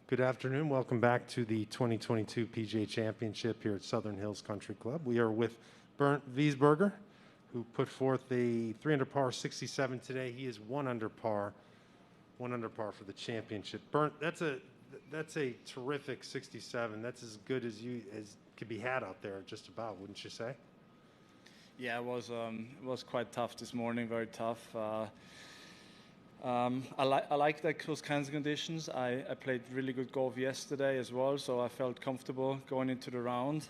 Good afternoon. Welcome back to the 2022 PGA Championship here at Southern Hills Country Club. We are with Bernd Wiesberger, who put forth a 3-under par 67 today. He is 1 under par for the championship. Bernd, that's a terrific 67. That's as good as could be had out there, just about, wouldn't you say? Yeah, it was quite tough this morning. Very tough. I like those kinds of conditions. I played really good golf yesterday as well, so I felt comfortable going into the round.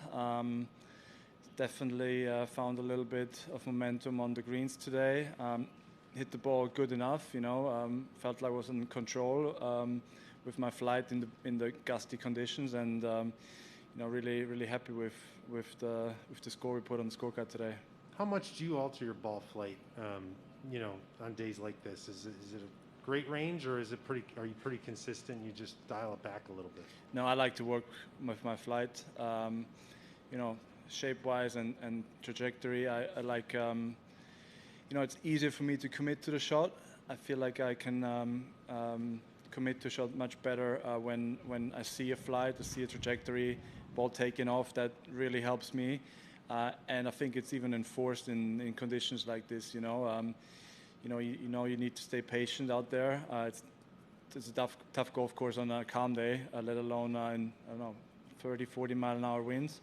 Definitely found a little bit of momentum on the greens today. Hit the ball good enough, felt like I was in control with my flight in the gusty conditions, and really happy with the score we put on the scorecard today. How much do you alter your ball flight? On days like this, is it a great range, or are you pretty consistent? You just dial it back a little bit? No, I like to work with my flight, shape-wise and trajectory. I like, it's easier for me to commit to the shot. I feel like I can commit to a shot much better when I see a flight, I see a trajectory, ball taking off. That really helps me. And I think it's even enforced in conditions like this. You need to stay patient out there. It's a tough golf course on a calm day, let alone in 30, 40 mile an hour winds.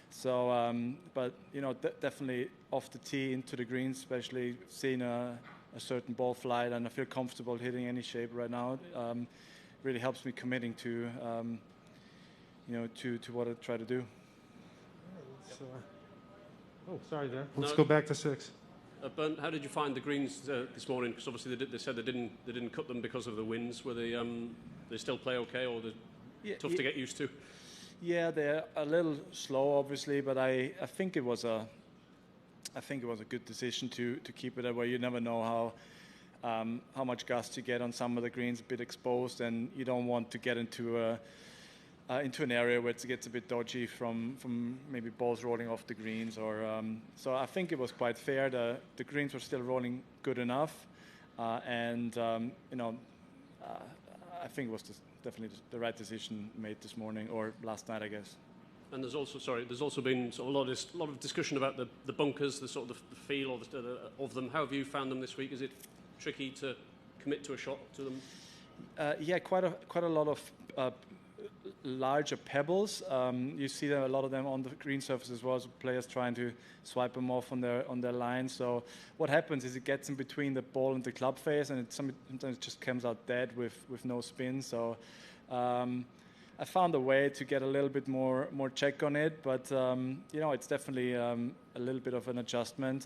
So, but definitely off the tee into the greens, especially seeing a certain ball flight, and I feel comfortable hitting any shape right now. Really helps me committing to what I try to do. Oh, sorry there. Let's go back to 6. Bernd, how did you find the greens this morning? Because obviously they said they didn't cut them because of the winds. Were they still play okay, or tough to get used to? Yeah, they're a little slow, obviously, but I think it was a good decision to keep it that way. You never know how much gust you get on some of the greens, a bit exposed, and you don't want to get into an area where it gets a bit dodgy from maybe balls rolling off the greens, or so I think it was quite fair. The greens were still rolling good enough, and I think it was definitely the right decision made this morning, or last night, I guess. And there's also been sort of a lot of discussion about the bunkers, the sort of the feel of them. How have you found them this week? Is it tricky to commit to a shot to them? Yeah, quite a lot of larger pebbles. You see a lot of them on the green surface as well, so players trying to swipe them off on their line. So what happens is it gets in between the ball and the club face, and sometimes it just comes out dead with no spin. So I found a way to get a little bit more check on it, but it's definitely a little bit of an adjustment.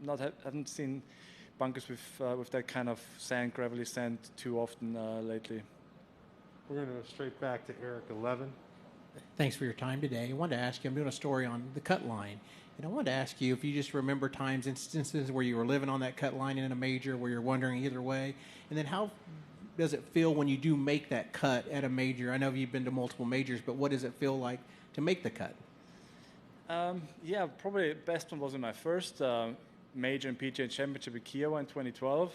Haven't seen bunkers with that kind of sand, gravelly sand too often lately. We're going to go straight back to Eric 11. Thanks for your time today. I wanted to ask you, I'm doing a story on the cut line, and I wanted to ask you if you just remember instances where you were living on that cut line in a major where you're wondering either way, and then how does it feel when you do make that cut at a major? I know you've been to multiple majors, but what does it feel like to make the cut? Yeah, probably the best one was in my first major in PGA Championship at Kiowa in 2012.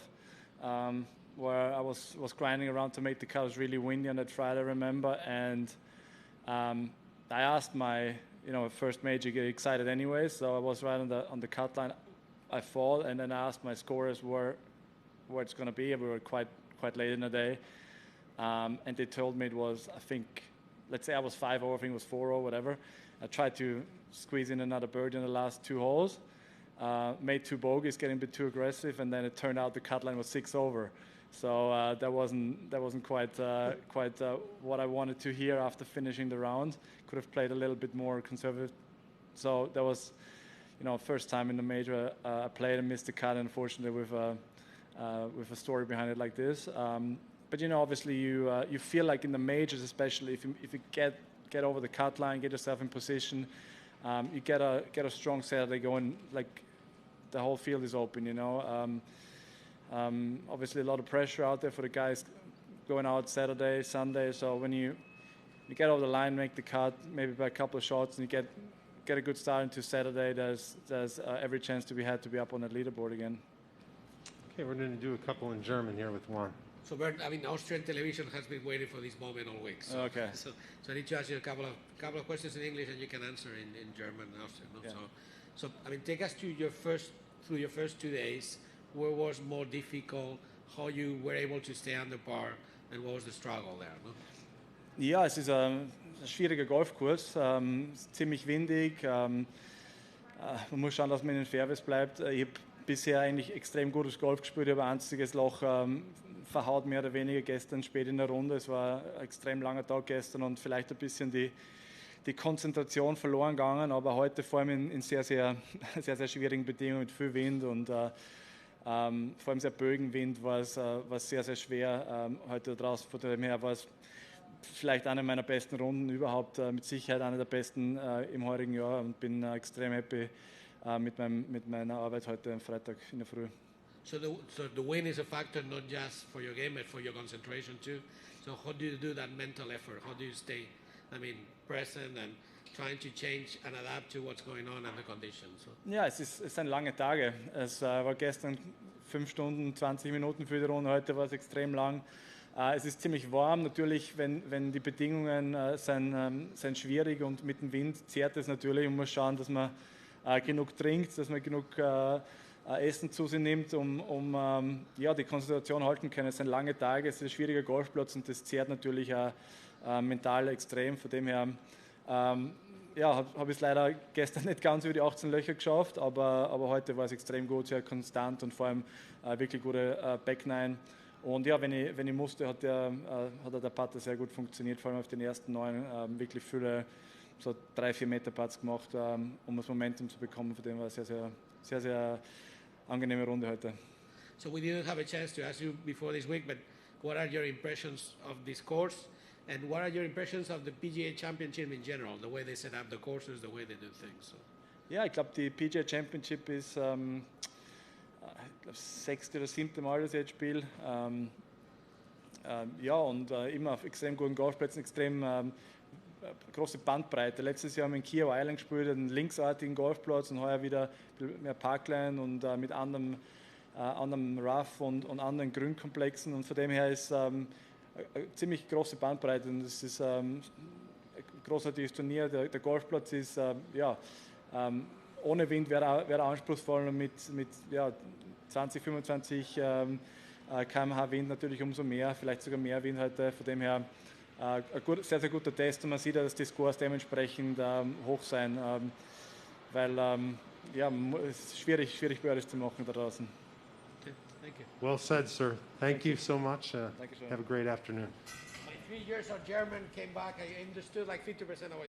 Where I was grinding around to make the cut. It was really windy on that Friday, I remember, and I asked my first major to get excited anyway, so I was right on the cut line. I fall, and then I asked my scorers where it's going to be, and we were quite late in the day, and they told me it was, I think, let's say I was 5 over, I think it was 4 or whatever. I tried to squeeze in another birdie in the last 2 holes, made 2 bogeys, getting a bit too aggressive, and then it turned out the cut line was 6 over. So that wasn't quite what I wanted to hear after finishing the round. Could have played a little bit more conservative. So that was, first time in the major I played and missed the cut, unfortunately, with a story behind it like this. But obviously you feel like in the majors, especially if you get over the cut line, get yourself in position, you get a strong Saturday going. Like the whole field is open. Obviously a lot of pressure out there for the guys going out Saturday, Sunday. So when you get over the line, make the cut, maybe by a couple of shots, and you get a good start into Saturday, there's every chance to be had to be up on that leaderboard again. Okay, we're going to do a couple in German here with Juan. So Bernd, I mean, Austrian television has been waiting for this moment all week. So, Okay. So I need to ask you a couple of questions in English, and you can answer in German and Austrian. No? Yeah. So I mean, take us to your first 2 days. Where was more difficult? How you were able to stay under par, and what was the struggle there? No? Ja, es ist ein schwieriger Golfkurs, ziemlich windig. Man muss schauen, dass man in den Fairways bleibt. Ich habe bisher eigentlich extrem gutes Golf gespielt. Ich habe ein einziges Loch verhaut, mehr oder weniger gestern spät in der Runde. Es war ein extrem langer Tag gestern und vielleicht ein bisschen die Konzentration verloren gegangen. Aber heute vor allem in sehr, sehr, sehr, sehr schwierigen Bedingungen mit viel Wind und vor allem sehr Bögenwind war es sehr, sehr schwer heute draußen. Von dem her war es vielleicht eine meiner besten Runden überhaupt, mit Sicherheit eine der besten im heurigen Jahr und bin extrem happy mit meiner Arbeit heute am Freitag in der Früh. So the win is a factor not just for your game, but for your concentration too. So how do you do that mental effort? How do you stay, I mean, present and trying to change and adapt to what's going on and the conditions? So. Ja, es sind lange Tage. Es war gestern 5 Stunden, 20 Minuten für die Runde, heute war es extrem lang. Es ist ziemlich warm, natürlich, wenn die Bedingungen sind schwierig und mit dem Wind zehrt es natürlich. Man muss schauen, dass man genug trinkt, dass man genug Essen zu sich nimmt, um die Konzentration halten können. Es sind lange Tage, es ist ein schwieriger Golfplatz und das zehrt natürlich auch mental extrem. Von dem her habe ich es leider gestern nicht ganz über die 18 Löcher geschafft, aber heute war es extrem gut, sehr konstant und vor allem wirklich gute Back-Nine. Und ja, wenn ich musste, hat der Putter sehr gut funktioniert, vor allem auf den ersten 9 wirklich viele so 3-4 Meter Putts gemacht, um das Momentum zu bekommen. Von dem war es sehr, sehr, sehr, sehr angenehme Runde heute. So we didn't have a chance to ask you before this week, but what are your impressions of this course? And what are your impressions of the PGA Championship in general, the way they set up the courses, the way they do things? So. Ja, ich glaube, die PGA Championship ist das 6. oder 7. Mal, dass ich jetzt spiele. Immer auf extrem guten Golfplätzen, extrem große Bandbreite. Letztes Jahr haben wir in Kiowa Island gespielt, einen linksartigen Golfplatz und heuer wieder mehr Parkline und mit anderem Rough und anderen Grünkomplexen. Und von dem her ist eine ziemlich große Bandbreite und es ist ein großartiges Turnier. Der Golfplatz ist, ohne Wind wäre anspruchsvoll und mit 20, 25 km/h Wind natürlich umso mehr, vielleicht sogar mehr Wind heute. Von dem her ein sehr, sehr guter Test und man sieht ja, dass die Scores dementsprechend hoch sein, weil es ist schwierig Birdies zu machen da draußen. Okay, thank you. Well said, sir. Thank you so much. Dankeschön. Have a great afternoon. My 3 years of German came back. I understood like 50% of what